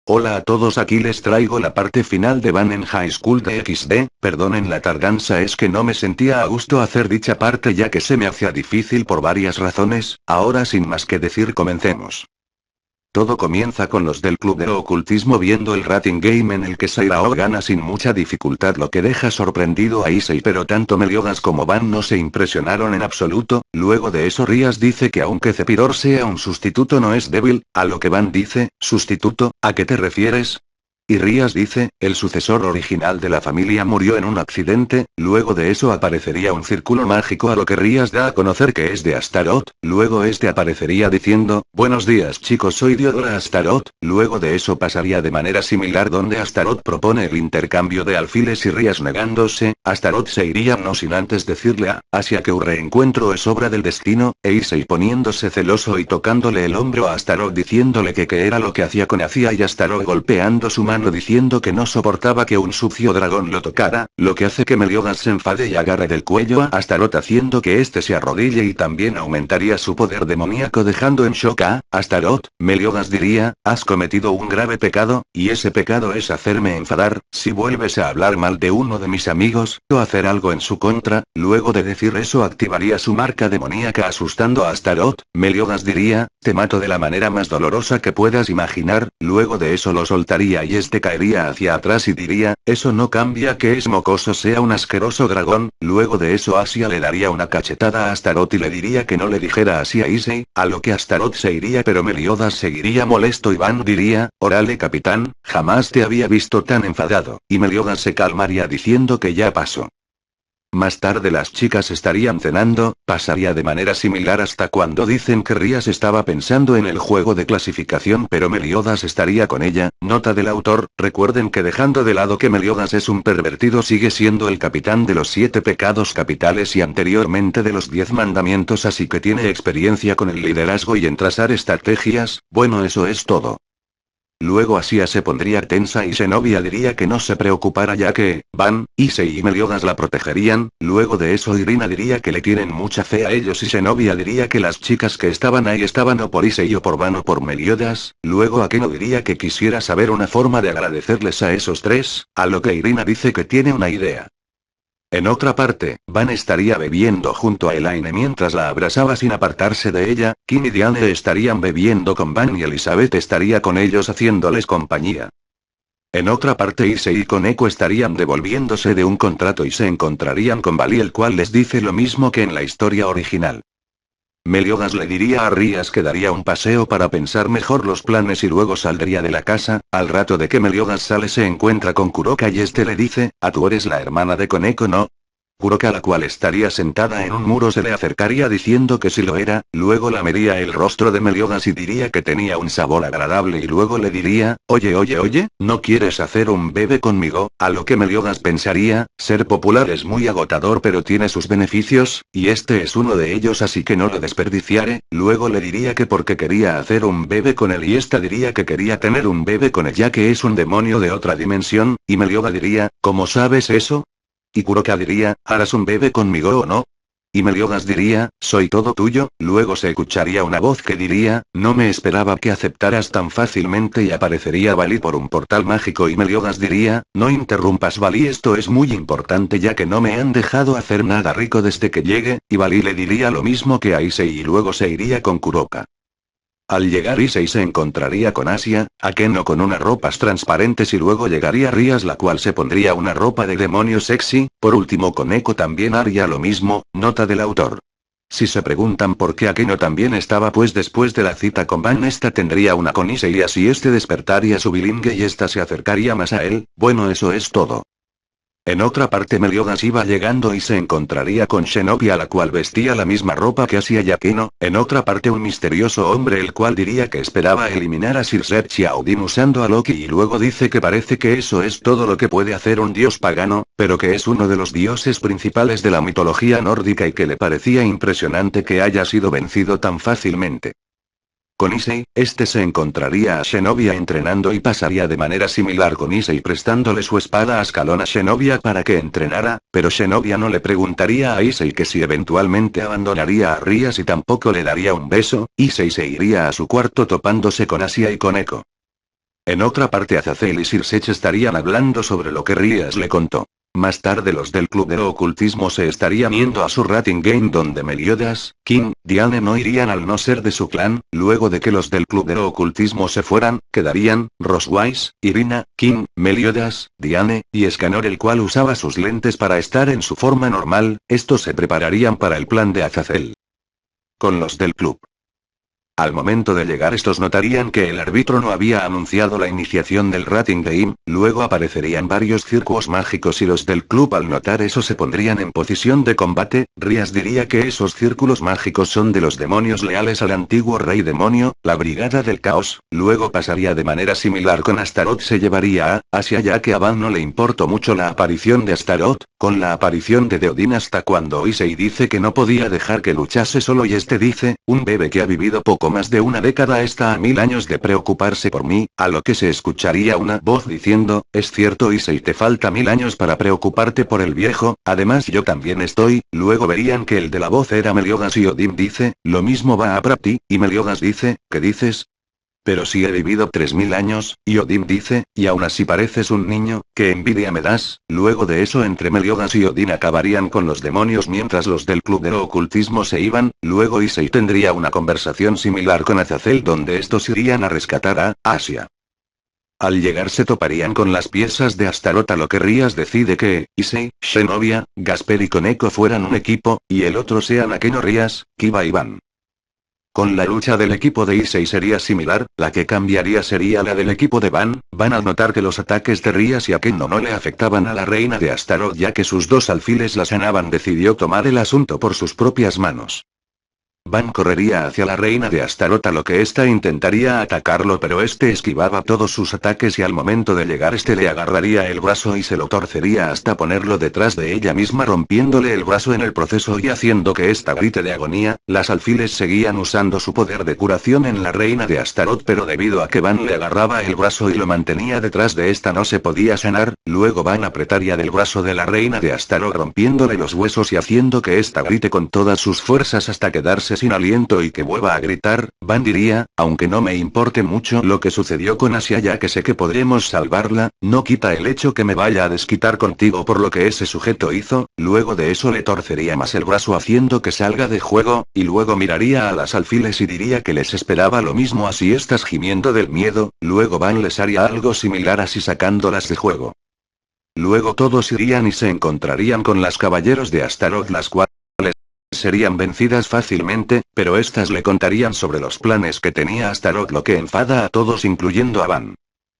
Hola a todos, aquí les traigo la parte final de Ban en High School de XD, perdonen la tardanza, es que no me sentía a gusto hacer dicha parte ya que se me hacía difícil por varias razones. Ahora sin más que decir, comencemos. Todo comienza con los del club de ocultismo viendo el rating game en el que Sairao gana sin mucha dificultad, lo que deja sorprendido a Issei, pero tanto Meliodas como Van no se impresionaron en absoluto. Luego de eso Rías dice que aunque Cepidor sea un sustituto no es débil, a lo que Van dice, ¿sustituto? ¿A qué te refieres? Y Rías dice, el sucesor original de la familia murió en un accidente. Luego de eso aparecería un círculo mágico, a lo que Rías da a conocer que es de Astaroth. Luego este aparecería diciendo, buenos días chicos, soy Diodora Astaroth. Luego de eso pasaría de manera similar donde Astaroth propone el intercambio de alfiles y Rías negándose. Astaroth se iría no sin antes decirle a Asia que un reencuentro es obra del destino, e Issei poniéndose celoso y tocándole el hombro a Astaroth diciéndole que qué era lo que hacía con Asia, y Astaroth golpeando su mano diciendo que no soportaba que un sucio dragón lo tocara, lo que hace que Meliodas se enfade y agarre del cuello a Astaroth haciendo que este se arrodille, y también aumentaría su poder demoníaco dejando en shock a Astaroth. Meliodas diría, has cometido un grave pecado, y ese pecado es hacerme enfadar. Si vuelves a hablar mal de uno de mis amigos, o hacer algo en su contra. Luego de decir eso activaría su marca demoníaca asustando a Astaroth. Meliodas diría, te mato de la manera más dolorosa que puedas imaginar. Luego de eso lo soltaría y este caería hacia atrás y diría, eso no cambia que es mocoso sea un asqueroso dragón. Luego de eso Asia le daría una cachetada a Astaroth y le diría que no le dijera así a Issei, a lo que Astaroth se iría, pero Meliodas seguiría molesto y Van diría, órale capitán, jamás te había visto tan enfadado, y Meliodas se calmaría diciendo que ya pasó. Más tarde las chicas estarían cenando, pasaría de manera similar hasta cuando dicen que Rías estaba pensando en el juego de clasificación pero Meliodas estaría con ella. Nota del autor, recuerden que dejando de lado que Meliodas es un pervertido, sigue siendo el capitán de los 7 pecados capitales y anteriormente de los 10 mandamientos, así que tiene experiencia con el liderazgo y en trazar estrategias. Bueno, eso es todo. Luego Asia se pondría tensa y Zenobia diría que no se preocupara ya que, Van, Issei y Meliodas la protegerían. Luego de eso Irina diría que le tienen mucha fe a ellos y Zenobia diría que las chicas que estaban ahí estaban o por Issei o por Van o por Meliodas. Luego Akeno diría que quisiera saber una forma de agradecerles a esos tres, a lo que Irina dice que tiene una idea. En otra parte, Van estaría bebiendo junto a Elaine mientras la abrazaba sin apartarse de ella. Kim y Diane estarían bebiendo con Van y Elizabeth estaría con ellos haciéndoles compañía. En otra parte Issei y Koneko estarían devolviéndose de un contrato y se encontrarían con Bali, el cual les dice lo mismo que en la historia original. Meliodas le diría a Rías que daría un paseo para pensar mejor los planes y luego saldría de la casa. Al rato de que Meliodas sale se encuentra con Kuroka y este le dice, tú eres la hermana de Koneko, ¿no? Kuroka, la cual estaría sentada en un muro, se le acercaría diciendo que sí lo era. Luego lamería el rostro de Meliodas y diría que tenía un sabor agradable y luego le diría, oye, ¿no quieres hacer un bebé conmigo? A lo que Meliodas pensaría, ser popular es muy agotador pero tiene sus beneficios, y este es uno de ellos, así que no lo desperdiciaré. Luego le diría que porque quería hacer un bebé con él y esta diría que quería tener un bebé con él ya que es un demonio de otra dimensión, y Meliodas diría, ¿cómo sabes eso? Y Kuroka diría, ¿harás un bebé conmigo o no? Y Meliodas diría, soy todo tuyo. Luego se escucharía una voz que diría, no me esperaba que aceptaras tan fácilmente, y aparecería Bali por un portal mágico y Meliodas diría, no interrumpas Bali, esto es muy importante ya que no me han dejado hacer nada rico desde que llegue, y Bali le diría lo mismo que a Issei y luego se iría con Kuroka. Al llegar Issei se encontraría con Asia, Akeno con unas ropas transparentes y luego llegaría Rías, la cual se pondría una ropa de demonio sexy. Por último Koneko también haría lo mismo. Nota del autor. Si se preguntan por qué Akeno también estaba, pues después de la cita con Van esta tendría una con Issei y así este despertaría su bilingue y esta se acercaría más a él. Bueno, eso es todo. En otra parte Meliodas iba llegando y se encontraría con Zenobia, la cual vestía la misma ropa que Asia y Akeno. En otra parte un misterioso hombre el cual diría que esperaba eliminar a Sir Xiaodin usando a Loki y luego dice que parece que eso es todo lo que puede hacer un dios pagano, pero que es uno de los dioses principales de la mitología nórdica y que le parecía impresionante que haya sido vencido tan fácilmente. Con Issei, este se encontraría a Zenobia entrenando y pasaría de manera similar con Issei prestándole su espada a Ascalón a Zenobia para que entrenara, pero Zenobia no le preguntaría a Issei que si eventualmente abandonaría a Rías y tampoco le daría un beso. Issei se iría a su cuarto topándose con Asia y Koneko. En otra parte Azazel y Sirsech estarían hablando sobre lo que Rías le contó. Más tarde los del club de ocultismo se estarían yendo a su rating game donde Meliodas, King, Diane no irían al no ser de su clan. Luego de que los del club de ocultismo se fueran, quedarían Roswise, Irina, King, Meliodas, Diane, y Escanor el cual usaba sus lentes para estar en su forma normal. Estos se prepararían para el plan de Azazel. Con los del club. Al momento de llegar estos notarían que el árbitro no había anunciado la iniciación del rating game, luego aparecerían varios círculos mágicos y los del club al notar eso se pondrían en posición de combate. Rías diría que esos círculos mágicos son de los demonios leales al antiguo rey demonio, la brigada del caos. Luego pasaría de manera similar con Astaroth, se llevaría a Asia ya que a Van no le importó mucho la aparición de Astaroth, con la aparición de Deodin hasta cuando Issei dice que no podía dejar que luchase solo y este dice, un bebé que ha vivido poco más de una década está a 1000 años de preocuparse por mí, a lo que se escucharía una voz diciendo, es cierto Issei te falta 1000 años para preocuparte por el viejo, además yo también estoy. Luego verían que el de la voz era Meliodas y Odin dice, lo mismo va a Prapti, y Meliodas dice, ¿qué dices? Pero si he vivido 3000 años, y Odin dice, y aún así pareces un niño, ¿qué envidia me das? Luego de eso entre Meliodas y Odin acabarían con los demonios mientras los del club de ocultismo se iban. Luego Issei tendría una conversación similar con Azazel donde estos irían a rescatar a Asia. Al llegar se toparían con las piezas de Astaroth a lo que Rías decide que, Issei, Shenobbia, Gasper y Koneko fueran un equipo, y el otro sean Akeno Rías, Kiba y Van. Con la lucha del equipo de Issei sería similar, la que cambiaría sería la del equipo de Van. Van al notar que los ataques de Rías y Akeno no le afectaban a la reina de Astaroth ya que sus dos alfiles la sanaban, decidió tomar el asunto por sus propias manos. Van correría hacia la reina de Astaroth a lo que ésta intentaría atacarlo pero este esquivaba todos sus ataques y al momento de llegar este le agarraría el brazo y se lo torcería hasta ponerlo detrás de ella misma rompiéndole el brazo en el proceso y haciendo que ésta grite de agonía. Las alfiles seguían usando su poder de curación en la reina de Astaroth pero debido a que Van le agarraba el brazo y lo mantenía detrás de esta no se podía sanar. Luego Van apretaría del brazo de la reina de Astaroth rompiéndole los huesos y haciendo que ésta grite con todas sus fuerzas hasta quedarse sin aliento y que vuelva a gritar. Van diría, aunque no me importe mucho lo que sucedió con Asia ya que sé que podremos salvarla, no quita el hecho que me vaya a desquitar contigo por lo que ese sujeto hizo. Luego de eso le torcería más el brazo haciendo que salga de juego, y luego miraría a las alfiles y diría que les esperaba lo mismo así estás gimiendo del miedo. Luego Van les haría algo similar así sacándolas de juego. Luego todos irían y se encontrarían con las caballeros de Astaroth las cuales serían vencidas fácilmente, pero estas le contarían sobre los planes que tenía Astaroth lo que enfada a todos incluyendo a Van.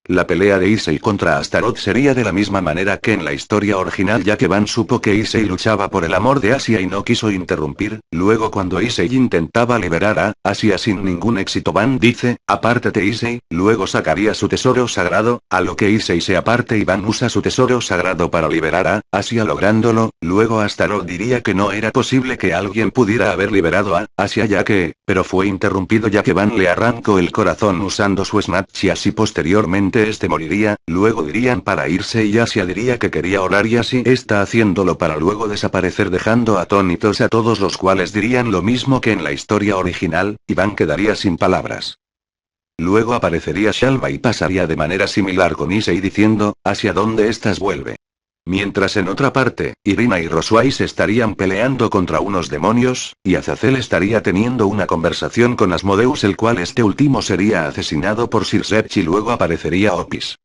La pelea de Issei contra Astaroth sería de la misma manera que en la historia original ya que Van supo que Issei luchaba por el amor de Asia y no quiso interrumpir. Luego cuando Issei intentaba liberar a Asia sin ningún éxito Van dice, apártate Issei, luego sacaría su tesoro sagrado, a lo que Issei se aparte y Van usa su tesoro sagrado para liberar a Asia lográndolo. Luego Astaroth diría que no era posible que alguien pudiera haber liberado a Asia ya que, pero fue interrumpido ya que Van le arrancó el corazón usando su Snatch y así posteriormente este moriría. Luego dirían para irse y Asia diría que quería orar y así está haciéndolo para luego desaparecer dejando atónitos a todos los cuales dirían lo mismo que en la historia original, y Van quedaría sin palabras. Luego aparecería Shalva y pasaría de manera similar con Issei diciendo, ¿hacia dónde estás? Vuelve. Mientras en otra parte, Irina y Roswise estarían peleando contra unos demonios, y Azazel estaría teniendo una conversación con Asmodeus el cual este último sería asesinado por Sirsech y luego aparecería Opis.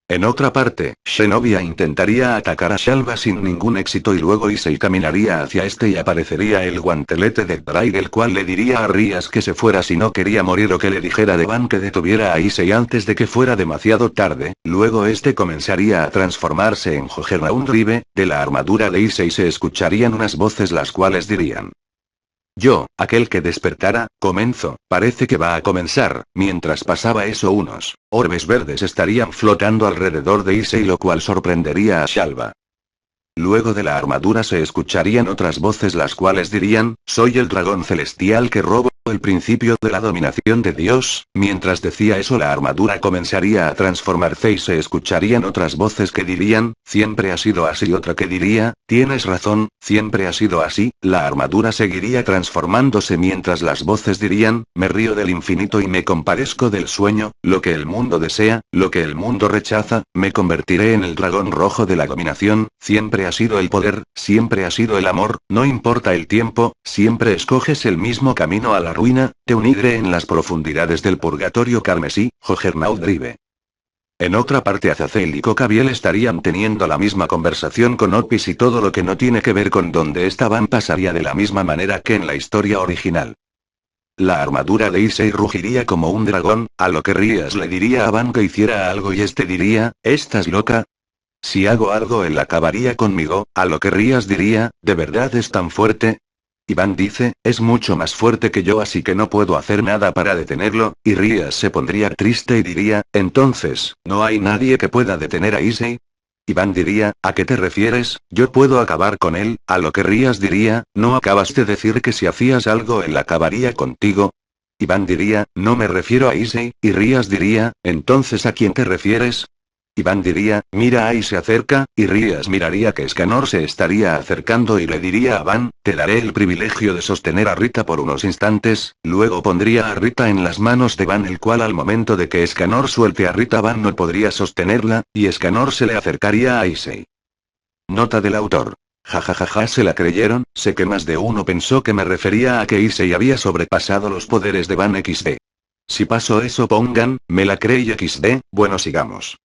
En otra parte, Shenobbia intentaría atacar a Shalva sin ningún éxito y luego Issei caminaría hacia este y aparecería el guantelete de Drake el cual le diría a Rías que se fuera si no quería morir o que le dijera de Van que detuviera a Issei antes de que fuera demasiado tarde. Luego este comenzaría a transformarse en Joggernaut Rive. De la armadura de Issei se escucharían unas voces las cuales dirían: yo, aquel que despertara, comenzó, parece que va a comenzar. Mientras pasaba eso unos orbes verdes estarían flotando alrededor de Issei lo cual sorprendería a Shalva. Luego de la armadura se escucharían otras voces las cuales dirían, soy el dragón celestial que robo el principio de la dominación de Dios. Mientras decía eso, la armadura comenzaría a transformarse y se escucharían otras voces que dirían, siempre ha sido así, otra que diría, tienes razón, siempre ha sido así. La armadura seguiría transformándose mientras las voces dirían, me río del infinito y me compadezco del sueño, lo que el mundo desea, lo que el mundo rechaza, me convertiré en el dragón rojo de la dominación, siempre ha sido el poder, siempre ha sido el amor, no importa el tiempo, siempre escoges el mismo camino a la ruina, te uniré en las profundidades del purgatorio carmesí, Juggernaut Drive. En otra parte, Azazel y Cocabiel estarían teniendo la misma conversación con Opis y todo lo que no tiene que ver con donde estaban pasaría de la misma manera que en la historia original. La armadura de Issei rugiría como un dragón, a lo que Rías le diría a Van que hiciera algo y este diría, ¿estás loca? Si hago algo él acabaría conmigo, a lo que Rías diría, ¿de verdad es tan fuerte? Iván dice, es mucho más fuerte que yo así que no puedo hacer nada para detenerlo, y Rías se pondría triste y diría, entonces, ¿no hay nadie que pueda detener a Issei? Iván diría, ¿a qué te refieres? Yo puedo acabar con él, a lo que Rías diría, ¿no acabas de decir que si hacías algo él acabaría contigo? Iván diría, no me refiero a Issei, y Rías diría, entonces ¿a quién te refieres? Iván diría, mira ahí se acerca, y Rías miraría que Escanor se estaría acercando y le diría a Van, te daré el privilegio de sostener a Rita por unos instantes, luego pondría a Rita en las manos de Van, el cual al momento de que Escanor suelte a Rita Van no podría sostenerla, y Escanor se le acercaría a Issei. Nota del autor. Jajajaja, se la creyeron, sé que más de uno pensó que me refería a que Issei había sobrepasado los poderes de Van XD. Si pasó eso pongan, me la creí XD, bueno sigamos.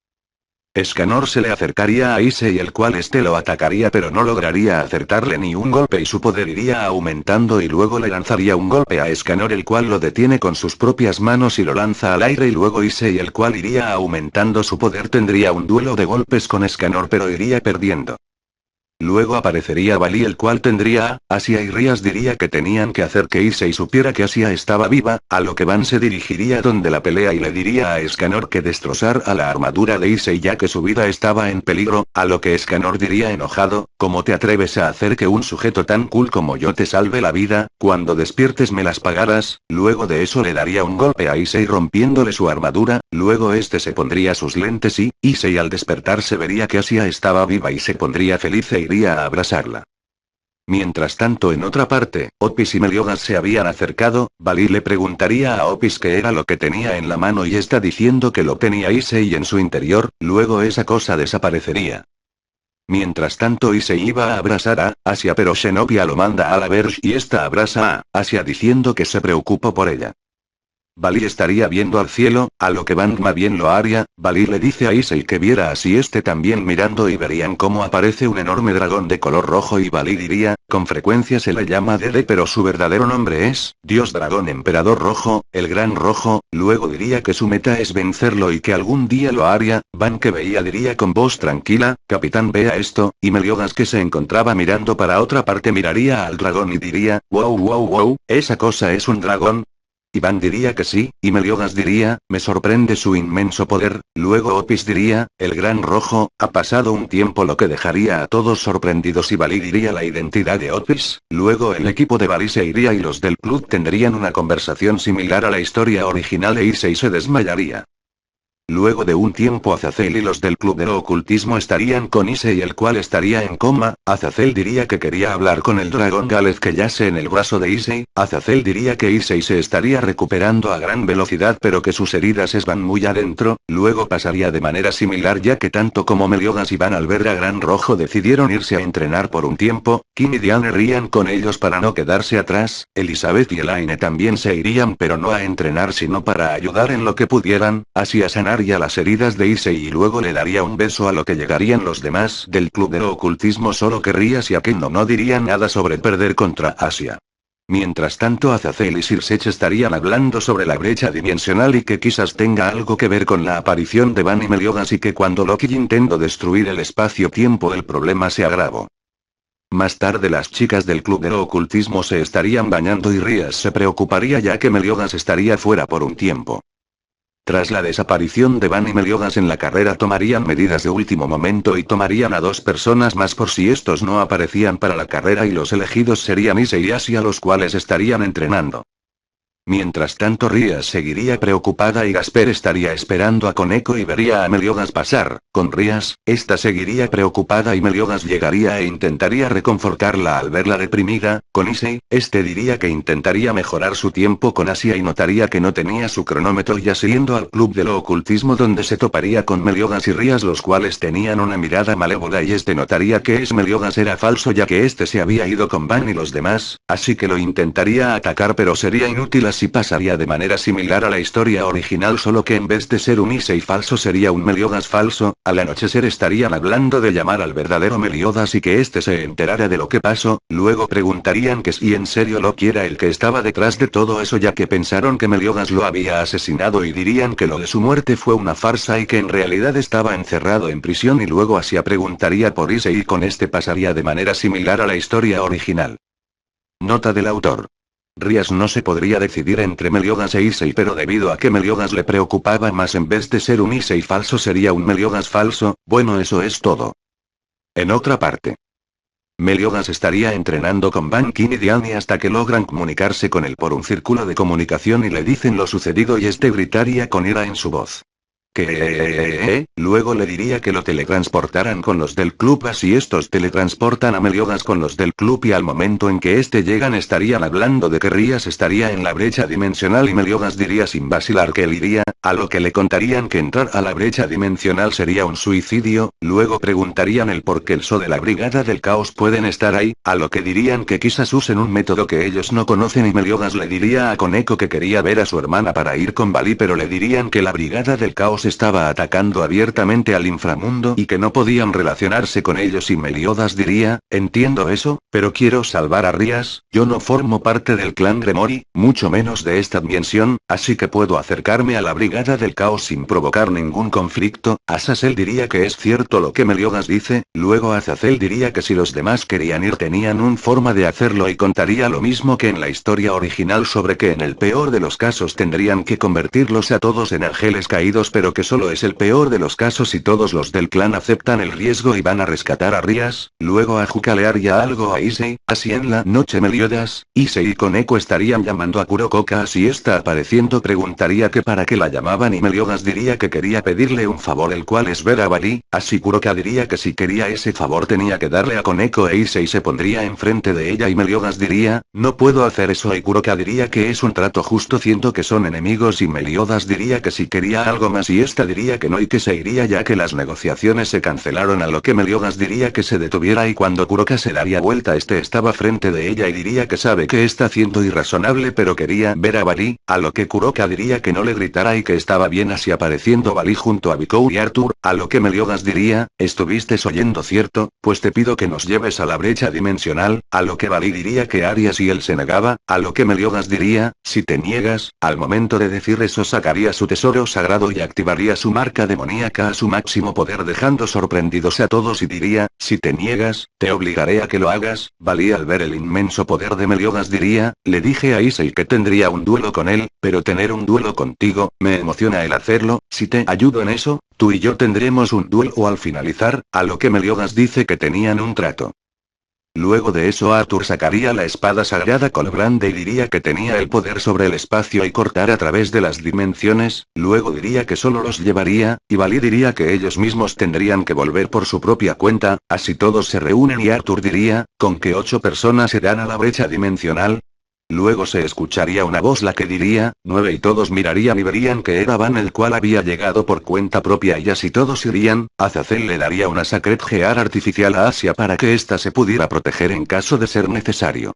Escanor se le acercaría a Issei el cual este lo atacaría pero no lograría acertarle ni un golpe y su poder iría aumentando y luego le lanzaría un golpe a Escanor el cual lo detiene con sus propias manos y lo lanza al aire y luego Issei el cual iría aumentando su poder tendría un duelo de golpes con Escanor pero iría perdiendo. Luego aparecería Bali el cual tendría a Asia y Rías diría que tenían que hacer que Issei supiera que Asia estaba viva, a lo que Van se dirigiría donde la pelea y le diría a Escanor que destrozar a la armadura de Issei ya que su vida estaba en peligro, a lo que Escanor diría enojado, ¿cómo te atreves a hacer que un sujeto tan cool como yo te salve la vida? Cuando despiertes me las pagarás. Luego de eso le daría un golpe a Issei rompiéndole su armadura, luego este se pondría sus lentes y Issei al despertar se vería que Asia estaba viva y se pondría feliz e iría a abrazarla. Mientras tanto en otra parte, Opis y Meliodas se habían acercado, Bali le preguntaría a Opis qué era lo que tenía en la mano y está diciendo que lo tenía Issei en su interior, luego esa cosa desaparecería. Mientras tanto Issei iba a abrazar a Asia pero Xenopia lo manda a la Verge y esta abraza a Asia diciendo que se preocupó por ella. Bali estaría viendo al cielo, a lo que Van más bien lo haría, Bali le dice a Issei que viera así este también mirando y verían cómo aparece un enorme dragón de color rojo y Bali diría, con frecuencia se le llama Dede pero su verdadero nombre es, Dios Dragón Emperador Rojo, el Gran Rojo, luego diría que su meta es vencerlo y que algún día lo haría, Van que veía diría con voz tranquila, capitán vea esto, y Meliodas que se encontraba mirando para otra parte miraría al dragón y diría, wow wow wow, esa cosa es un dragón. Iván diría que sí, y Meliodas diría, me sorprende su inmenso poder, luego Opis diría, el Gran Rojo, ha pasado un tiempo lo que dejaría a todos sorprendidos y Bali diría la identidad de Opis, luego el equipo de Bali se iría y los del club tendrían una conversación similar a la historia original e Issei se desmayaría. Luego de un tiempo Azazel y los del club de ocultismo estarían con Issei el cual estaría en coma, Azazel diría que quería hablar con el dragón Galez que yace en el brazo de Issei, Azazel diría que Issei se estaría recuperando a gran velocidad pero que sus heridas van muy adentro, luego pasaría de manera similar ya que tanto como Meliodas y Van al ver a Gran Rojo decidieron irse a entrenar por un tiempo, Kim y Diane rían con ellos para no quedarse atrás, Elizabeth y Elaine también se irían pero no a entrenar sino para ayudar en lo que pudieran, así a sanar ya las heridas de Issei y luego le daría un beso a lo que llegarían los demás del club de ocultismo solo que Rías y Akeno no dirían nada sobre perder contra Asia. Mientras tanto Azazel y Sirsech estarían hablando sobre la brecha dimensional y que quizás tenga algo que ver con la aparición de Van y Meliodas y que cuando Loki intentó destruir el espacio-tiempo el problema se agravó. Más tarde las chicas del club de ocultismo se estarían bañando y Rías se preocuparía ya que Meliodas estaría fuera por un tiempo. Tras la desaparición de Van y Meliodas en la carrera tomarían medidas de último momento y tomarían a 2 personas más por si estos no aparecían para la carrera y los elegidos serían Issei y Asia los cuales estarían entrenando. Mientras tanto Rías seguiría preocupada y Gasper estaría esperando a Koneko y vería a Meliodas pasar. Con Rías, esta seguiría preocupada y Meliodas llegaría e intentaría reconfortarla al verla deprimida. Con Issei, este diría que intentaría mejorar su tiempo con Asia y notaría que no tenía su cronómetro ya siguiendo al club de lo ocultismo donde se toparía con Meliodas y Rías, los cuales tenían una mirada malévola y este notaría que Meliodas era falso ya que este se había ido con Van y los demás, así que lo intentaría atacar pero sería inútil, así pasaría de manera similar a la historia original solo que en vez de ser un Issei falso sería un Meliodas falso. Al anochecer estarían hablando de llamar al verdadero Meliodas y que este se enterara de lo que pasó, luego preguntarían que si en serio lo quiera el que estaba detrás de todo eso ya que pensaron que Meliodas lo había asesinado y dirían que lo de su muerte fue una farsa y que en realidad estaba encerrado en prisión y luego Asia preguntaría por Issei y con este pasaría de manera similar a la historia original. Nota del autor. Rías no se podría decidir entre Meliodas e Issei pero debido a que Meliodas le preocupaba más en vez de ser un Issei falso sería un Meliodas falso, bueno eso es todo. En otra parte. Meliodas estaría entrenando con Ban King y Diane hasta que logran comunicarse con él por un círculo de comunicación y le dicen lo sucedido y este gritaría con ira en su voz. Luego le diría que lo teletransportaran con los del club, así estos teletransportan a Meliodas con los del club y al momento en que este llegan estarían hablando de que Rías estaría en la brecha dimensional y Meliodas diría sin vacilar que él iría, a lo que le contarían que entrar a la brecha dimensional sería un suicidio, luego preguntarían el por qué el So de la Brigada del Caos pueden estar ahí, a lo que dirían que quizás usen un método que ellos no conocen y Meliodas le diría a Koneko que quería ver a su hermana para ir con Bali pero le dirían que la Brigada del Caos estaba atacando abiertamente al inframundo y que no podían relacionarse con ellos y Meliodas diría, entiendo eso, pero quiero salvar a Rías, yo no formo parte del clan Gremori, mucho menos de esta dimensión, así que puedo acercarme a la Brigada del Caos sin provocar ningún conflicto. Azazel diría que es cierto lo que Meliodas dice, luego Azazel diría que si los demás querían ir tenían una forma de hacerlo y contaría lo mismo que en la historia original sobre que en el peor de los casos tendrían que convertirlos a todos en ángeles caídos pero que solo es el peor de los casos y todos los del clan aceptan el riesgo y van a rescatar a Rías, luego a jucalearía algo a Issei, así en la noche Meliodas, Issei y Koneko estarían llamando a Kurokoka así está apareciendo preguntaría que para qué la llamaban y Meliodas diría que quería pedirle un favor el cual es ver a Bali, así Kuroka diría que si quería ese favor tenía que darle a Koneko e Issei se pondría enfrente de ella y Meliodas diría, no puedo hacer eso y Kuroka diría que es un trato justo siendo que son enemigos y Meliodas diría que si quería algo más y esta diría que no y que se iría ya que las negociaciones se cancelaron a lo que Meliodas diría que se detuviera y cuando Kuroka se daría vuelta este estaba frente de ella y diría que sabe que está haciendo irrazonable pero quería ver a Bali, a lo que Kuroka diría que no le gritara y que estaba bien así apareciendo Bali junto a Bikou y Arthur, a lo que Meliodas diría, estuviste oyendo cierto, pues te pido que nos lleves a la brecha dimensional, a lo que Bali diría que Arias y él se negaba, a lo que Meliodas diría, si te niegas, al momento de decir eso sacaría su tesoro sagrado y activaría su marca demoníaca a su máximo poder dejando sorprendidos a todos y diría, si te niegas, te obligaré a que lo hagas. Bali al ver el inmenso poder de Meliodas diría, le dije a Issei que tendría un duelo con él, pero tener un duelo contigo, me emociona el hacerlo, si te ayudo en eso, tú y yo tendremos un duelo al finalizar, a lo que Meliodas dice que tenían un trato. Luego de eso Arthur sacaría la espada sagrada Colbrande y diría que tenía el poder sobre el espacio y cortar a través de las dimensiones, luego diría que solo los llevaría, y Bali diría que ellos mismos tendrían que volver por su propia cuenta, así todos se reúnen y Arthur diría, con que 8 personas irán a la brecha dimensional. Luego se escucharía una voz la que diría, 9 y todos mirarían y verían que era Van el cual había llegado por cuenta propia y así todos irían, Azazel le daría una Sacred Gear artificial a Asia para que ésta se pudiera proteger en caso de ser necesario.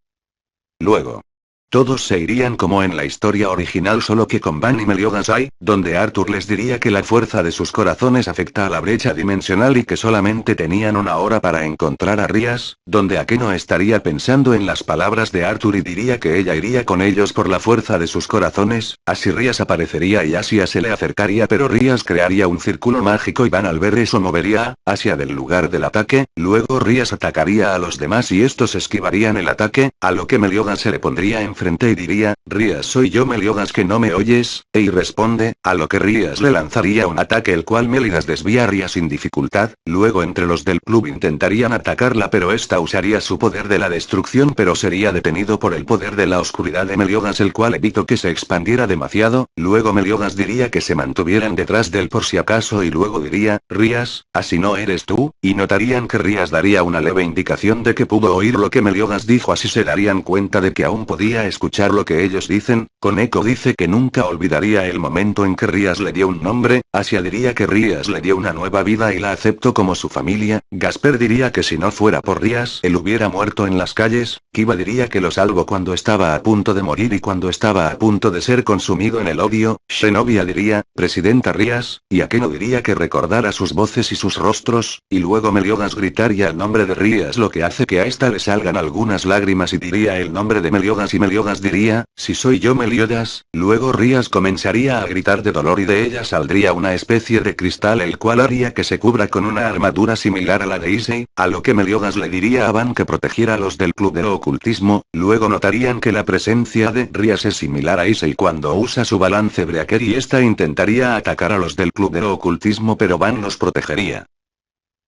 Luego. Todos se irían como en la historia original solo que con Van y Meliodas hay, donde Arthur les diría que la fuerza de sus corazones afecta a la brecha dimensional y que solamente tenían una hora para encontrar a Rías, donde Akeno estaría pensando en las palabras de Arthur y diría que ella iría con ellos por la fuerza de sus corazones, así Rías aparecería y Asia se le acercaría pero Rías crearía un círculo mágico y Van al ver eso movería a Asia del lugar del ataque, luego Rías atacaría a los demás y estos esquivarían el ataque, a lo que Meliodas se le pondría enfrente y diría, Rías soy yo Meliodas que no me oyes, y responde, a lo que Rías le lanzaría un ataque el cual Meliodas desviaría sin dificultad, luego entre los del club intentarían atacarla pero esta usaría su poder de la destrucción pero sería detenido por el poder de la oscuridad de Meliodas el cual evitó que se expandiera demasiado, luego Meliodas diría que se mantuvieran detrás de él por si acaso y luego diría, Rías, así no eres tú, y notarían que Rías daría una leve indicación de que pudo oír lo que Meliodas dijo así se darían cuenta de que aún podía escuchar lo que ellos dicen, Koneko dice que nunca olvidaría el momento en que Rías le dio un nombre, Asia diría que Rías le dio una nueva vida y la aceptó como su familia, Gasper diría que si no fuera por Rías él hubiera muerto en las calles, Kiba diría que lo salvó cuando estaba a punto de morir y cuando estaba a punto de ser consumido en el odio, Zenobia diría, Presidenta Rías, y Akeno diría que recordara sus voces y sus rostros, y luego Meliodas gritaría el nombre de Rías lo que hace que a esta le salgan algunas lágrimas y diría el nombre de Meliodas y Meliodas diría, si soy yo Meliodas, luego Rías comenzaría a gritar de dolor y de ella saldría una especie de cristal el cual haría que se cubra con una armadura similar a la de Issei, a lo que Meliodas le diría a Van que protegiera a los del club de ocultismo, luego notarían que la presencia de Rías es similar a Issei cuando usa su balance Breaker y esta intentaría atacar a los del club de ocultismo pero Van los protegería.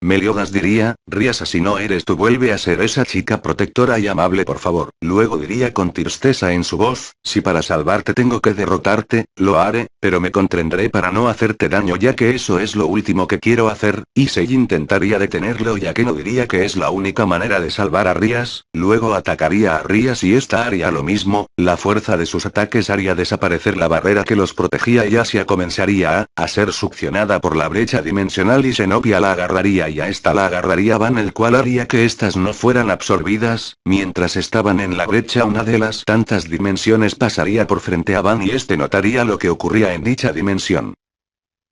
Meliodas diría, Rías así no eres tú vuelve a ser esa chica protectora y amable por favor. Luego diría con tristeza en su voz, si para salvarte tengo que derrotarte, lo haré, pero me contendré para no hacerte daño ya que eso es lo último que quiero hacer, Issei intentaría detenerlo ya que no diría que es la única manera de salvar a Rías, luego atacaría a Rías y esta haría lo mismo, la fuerza de sus ataques haría desaparecer la barrera que los protegía y Asia comenzaría a ser succionada por la brecha dimensional y Zenobia la agarraría y a esta la agarraría Van el cual haría que éstas no fueran absorbidas, mientras estaban en la brecha una de las tantas dimensiones pasaría por frente a Van y este notaría lo que ocurría en dicha dimensión.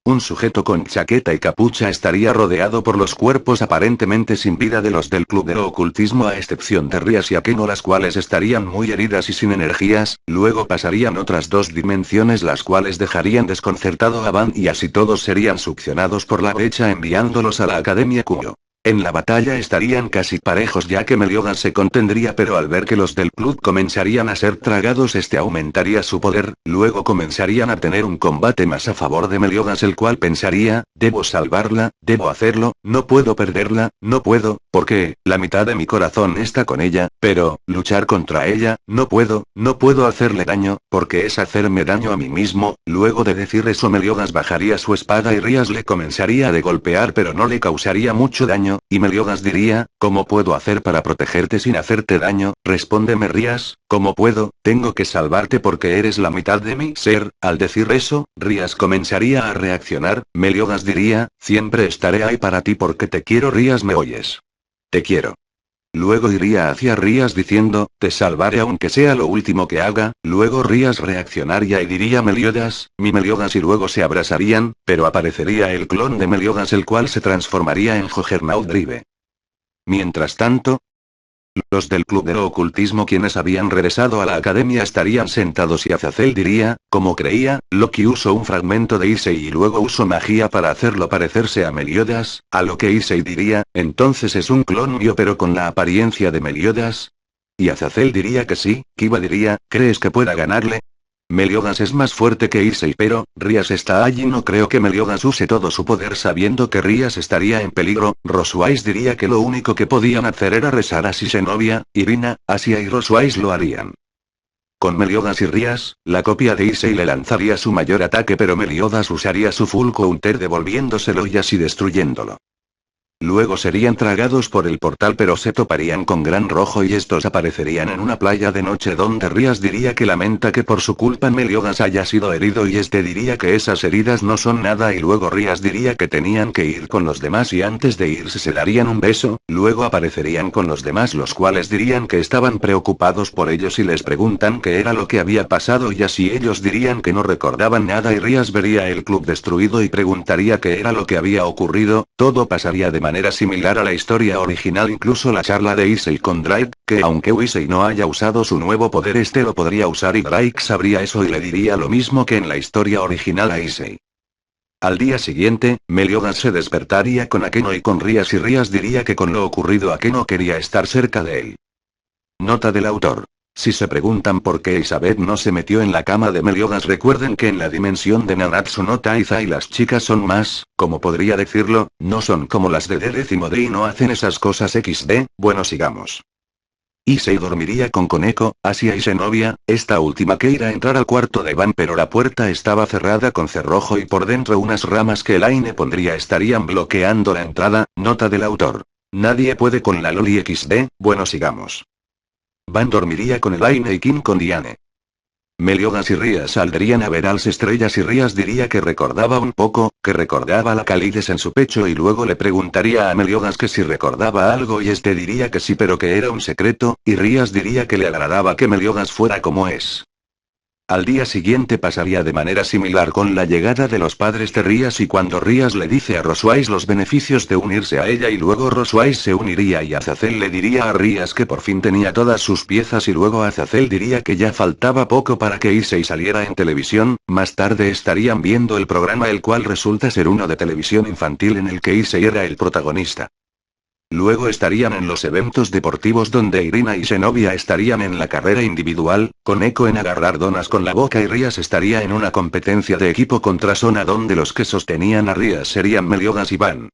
Un sujeto con chaqueta y capucha estaría rodeado por los cuerpos aparentemente sin vida de los del club de ocultismo a excepción de Rías y Akeno las cuales estarían muy heridas y sin energías, luego pasarían otras dos dimensiones las cuales dejarían desconcertado a Van y así todos serían succionados por la brecha enviándolos a la Academia Kuyo. En la batalla estarían casi parejos ya que Meliodas se contendría pero al ver que los del club comenzarían a ser tragados este aumentaría su poder, luego comenzarían a tener un combate más a favor de Meliodas el cual pensaría, debo salvarla, debo hacerlo, no puedo perderla, no puedo, porque, la mitad de mi corazón está con ella, pero, luchar contra ella, no puedo hacerle daño, porque es hacerme daño a mí mismo, luego de decir eso Meliodas bajaría su espada y Rías le comenzaría a golpear pero no le causaría mucho daño, y Meliodas diría, ¿cómo puedo hacer para protegerte sin hacerte daño? Respóndeme Rías, ¿cómo puedo? Tengo que salvarte porque eres la mitad de mi ser, al decir eso, Rías comenzaría a reaccionar, Meliodas diría, siempre estaré ahí para ti porque te quiero Rías ¿me oyes? Te quiero. Luego iría hacia Rías diciendo, te salvaré aunque sea lo último que haga, luego Rías reaccionaría y diría Meliodas, mi Meliodas y luego se abrazarían, pero aparecería el clon de Meliodas el cual se transformaría en Juggernaut Drive. Mientras tanto, los del club de ocultismo quienes habían regresado a la academia estarían sentados y Azazel diría, como creía, Loki usó un fragmento de Issei y luego usó magia para hacerlo parecerse a Meliodas, a lo que Issei diría, entonces es un clon mío pero con la apariencia de Meliodas. Y Azazel diría que sí, Kiba diría, ¿crees que pueda ganarle? Meliodas es más fuerte que Issei pero, Rías está allí no creo que Meliodas use todo su poder sabiendo que Rías estaría en peligro, Roswise diría que lo único que podían hacer era rezar a Zenobia, Irina, Asia y Roswise lo harían. Con Meliodas y Rías, la copia de Issei le lanzaría su mayor ataque pero Meliodas usaría su Full Counter devolviéndoselo y así destruyéndolo. Luego serían tragados por el portal pero se toparían con Gran Rojo y estos aparecerían en una playa de noche donde Rías diría que lamenta que por su culpa Meliodas haya sido herido y este diría que esas heridas no son nada y luego Rías diría que tenían que ir con los demás y antes de irse se darían un beso, luego aparecerían con los demás los cuales dirían que estaban preocupados por ellos y les preguntan qué era lo que había pasado y así ellos dirían que no recordaban nada y Rías vería el club destruido y preguntaría qué era lo que había ocurrido, todo pasaría de manera similar a la historia original incluso la charla de Issei con Drake, que aunque Issei no haya usado su nuevo poder este lo podría usar y Drake sabría eso y le diría lo mismo que en la historia original a Issei. Al día siguiente, Meliodas se despertaría con Akeno y con Rías y Rías diría que con lo ocurrido Akeno quería estar cerca de él. Nota del autor. Si se preguntan por qué Isabel no se metió en la cama de Meliodas, recuerden que en la dimensión de Nanatsu no Taizai las chicas son más, como podría decirlo, no son como las de D-10D y no hacen esas cosas XD, bueno sigamos. Issei dormiría con Koneko, Asia y Zenobia, esta última que irá a entrar al cuarto de Van, pero la puerta estaba cerrada con cerrojo y por dentro unas ramas que Elaine pondría estarían bloqueando la entrada, nota del autor. Nadie puede con la Loli XD, bueno sigamos. Van dormiría con Elaine y Kim con Diane. Meliodas y Rías saldrían a ver a las estrellas y Rías diría que recordaba un poco, que recordaba la calidez en su pecho y luego le preguntaría a Meliodas que si recordaba algo y este diría que sí pero que era un secreto, y Rías diría que le agradaba que Meliodas fuera como es. Al día siguiente pasaría de manera similar con la llegada de los padres de Rías y cuando Rías le dice a Roswise los beneficios de unirse a ella y luego Roswise se uniría y Azazel le diría a Rías que por fin tenía todas sus piezas y luego Azazel diría que ya faltaba poco para que Issei saliera en televisión, más tarde estarían viendo el programa el cual resulta ser uno de televisión infantil en el que Issei era el protagonista. Luego estarían en los eventos deportivos donde Irina y Zenobia estarían en la carrera individual, Koneko en agarrar donas con la boca y Rías estaría en una competencia de equipo contra Sona donde los que sostenían a Rías serían Meliodas y Van.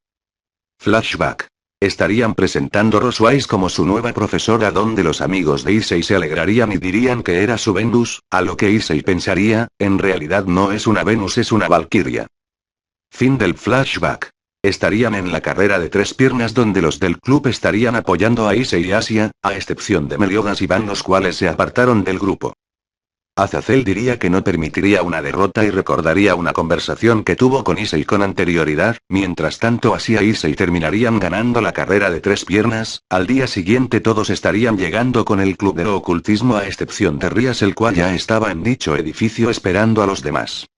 Flashback. Estarían presentando Roswise como su nueva profesora donde los amigos de Issei se alegrarían y dirían que era su Venus, a lo que Issei pensaría, en realidad no es una Venus es una Valkyria. Fin del flashback. Estarían en la carrera de 3 piernas donde los del club estarían apoyando a Issei y Asia, a excepción de Meliodas y Van los cuales se apartaron del grupo. Azazel diría que no permitiría una derrota y recordaría una conversación que tuvo con Issei con anterioridad, mientras tanto Asia y Issei terminarían ganando la carrera de 3 piernas, al día siguiente todos estarían llegando con el club de ocultismo a excepción de Rías el cual ya estaba en dicho edificio esperando a los demás.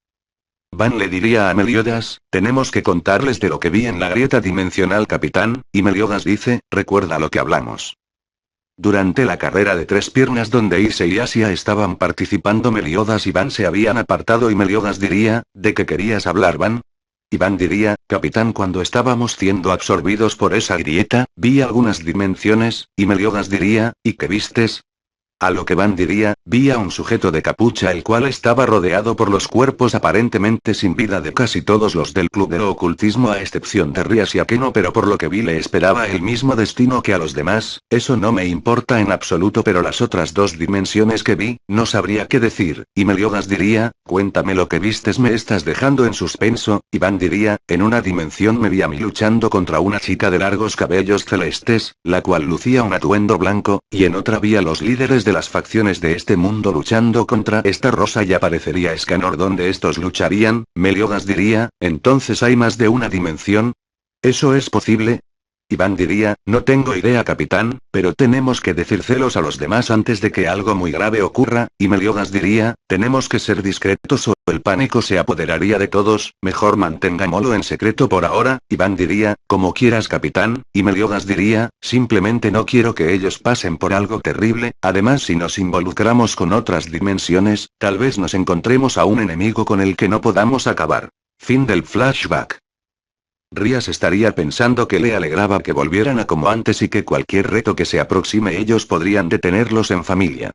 Van le diría a Meliodas, tenemos que contarles de lo que vi en la grieta dimensional capitán, y Meliodas dice, recuerda lo que hablamos. Durante la carrera de 3 piernas donde Issei y Asia estaban participando Meliodas y Van se habían apartado y Meliodas diría, ¿de qué querías hablar Van? Y Van diría, capitán cuando estábamos siendo absorbidos por esa grieta, vi algunas dimensiones, y Meliodas diría, ¿y qué vistes? A lo que Van diría, vi a un sujeto de capucha el cual estaba rodeado por los cuerpos aparentemente sin vida de casi todos los del club de ocultismo a excepción de Rías y Akeno pero por lo que vi le esperaba el mismo destino que a los demás, eso no me importa en absoluto pero las otras 2 dimensiones que vi, no sabría qué decir, y Meliodas diría, cuéntame lo que vistes me estás dejando en suspenso, y Van diría, en una dimensión me vi a mí luchando contra una chica de largos cabellos celestes, la cual lucía un atuendo blanco, y en otra vi a los líderes de las facciones de este mundo luchando contra esta rosa y aparecería Escanor donde estos lucharían, Meliodas diría, entonces hay más de una dimensión. ¿Eso es posible? Iván diría, no tengo idea capitán, pero tenemos que decírselos a los demás antes de que algo muy grave ocurra, y Meliodas diría, tenemos que ser discretos o el pánico se apoderaría de todos, mejor mantengámoslo en secreto por ahora, Iván diría, como quieras capitán, y Meliodas diría, simplemente no quiero que ellos pasen por algo terrible, además si nos involucramos con otras dimensiones, tal vez nos encontremos a un enemigo con el que no podamos acabar. Fin del flashback. Rías estaría pensando que le alegraba que volvieran a como antes y que cualquier reto que se aproxime ellos podrían detenerlos en familia.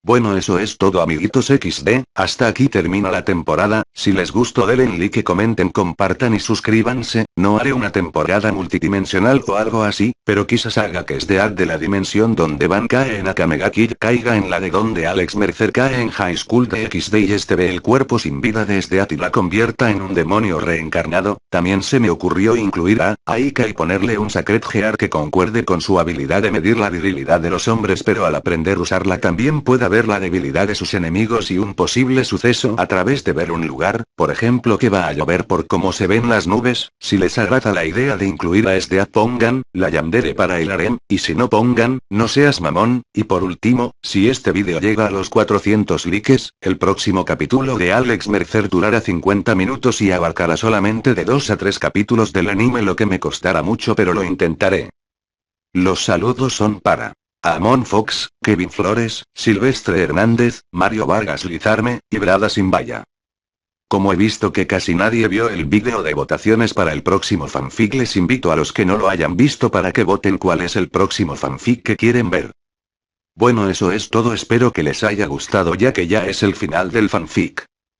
Bueno, eso es todo amiguitos XD, hasta aquí termina la temporada, si les gustó denle like, comenten, compartan y suscríbanse, no haré una temporada multidimensional o algo así, pero quizás haga que Sdead de la dimensión donde Van cae en Akamega Kid caiga en la de donde Alex Mercer cae en High School de XD y este ve el cuerpo sin vida de Sdead y la convierta en un demonio reencarnado, también se me ocurrió incluir a Aika y ponerle un Sacred Gear que concuerde con su habilidad de medir la virilidad de los hombres pero al aprender a usarla también pueda ver la debilidad de sus enemigos y un posible suceso a través de ver un lugar, por ejemplo que va a llover por cómo se ven las nubes, si les agrada la idea de incluir a Sdead pongan, la yandere para el harem, y si no pongan, no seas mamón, y por último, si este vídeo llega a los 400 likes, el próximo capítulo de Alex Mercer durará 50 minutos y abarcará solamente de 2 a 3 capítulos del anime lo que me costará mucho pero lo intentaré. Los saludos son para Amon Fox, Kevin Flores, Silvestre Hernández, Mario Vargas Lizarme, y Brada Simbaya. Como he visto que casi nadie vio el vídeo de votaciones para el próximo fanfic les invito a los que no lo hayan visto para que voten cuál es el próximo fanfic que quieren ver. Bueno, eso es todo, espero que les haya gustado ya que ya es el final del fanfic.